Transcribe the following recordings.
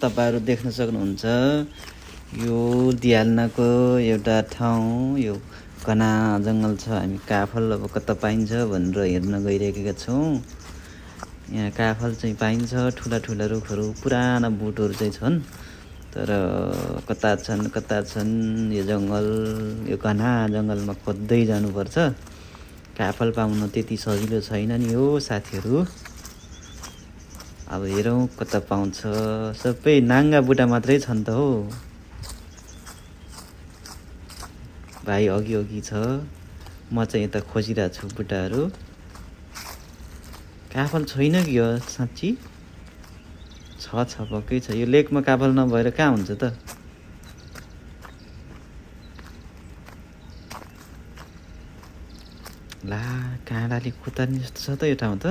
तपाईहरु देख्न सक्नुहुन्छ यो दियाल्नाको एउटा ठाउँ यो घना जंगल छ हामी काफल अब कता पाइन्छ भनेर हेर्न गइरहेका छौं यहाँ काफल चाहिँ पाइन्छ ठूला ठूला रुखहरु पुराना बोटहरु चाहिँ छन् तर कता छन् यो जंगल यो घना जंगलमा खोज्दै जानुपर्छ काफल पाउन त्यति सजिलो छैन नि हो साथीहरु अब हेरौं कता पाउँछ सबै नाङ्गा बुटा मात्रै छन् त हो भाइ अघि छ म चाहिँ यता खोजिरा छु बुटाहरु काफल छैन कि हो साच्ची छ पक्कै छ यो लेकमा काफल नभएर कहाँ हुन्छ त ला काँडाले कुतार्ने जस्तो छ त यो ठाउँ त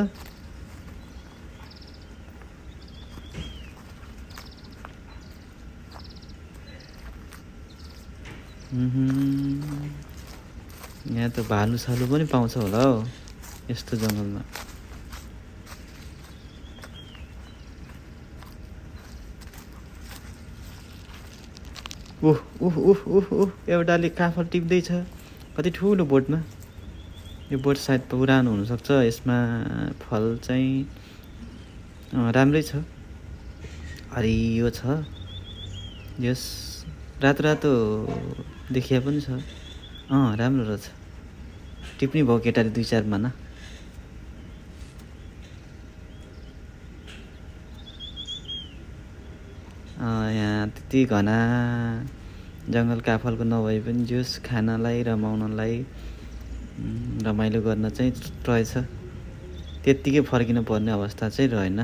यहाँ त भालु सालु पनि पाउँछ होला हो यस्तो जंगलमा एउटाले काफल टिप्दै छ कति ठूलो बोटमा यो बोट सायद पुरानो हुन सक्छ यसमा फल चाहिँ राम्रै छ हरियो छ यस रातो देखिया पनि छ राम्रो रहेछ टिप्नी भयो केटाले 2-4 माना यहाँ त्यति घना जंगल काफलको नभए पनि जोस खानलाई रमाउनलाई रमाइलो गर्न चाहिँ रहेछ त्यतिकै फर्किन पर्ने अवस्था चाहिँ रहेन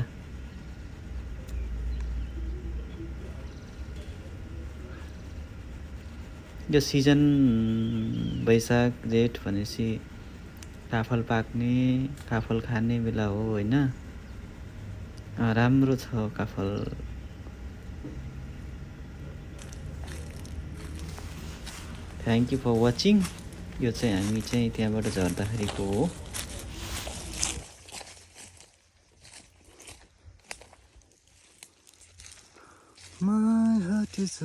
यो सिजन वैशाख जेठ भनेसी काफल पाक्ने काफल खाने बेला हो हैन राम्रो छ काफल थ्यांक यू फर वाचिङ यो चाहिँ हामी चाहिँ त्यहाँबाट झर्दाखेरिको हो My heart is a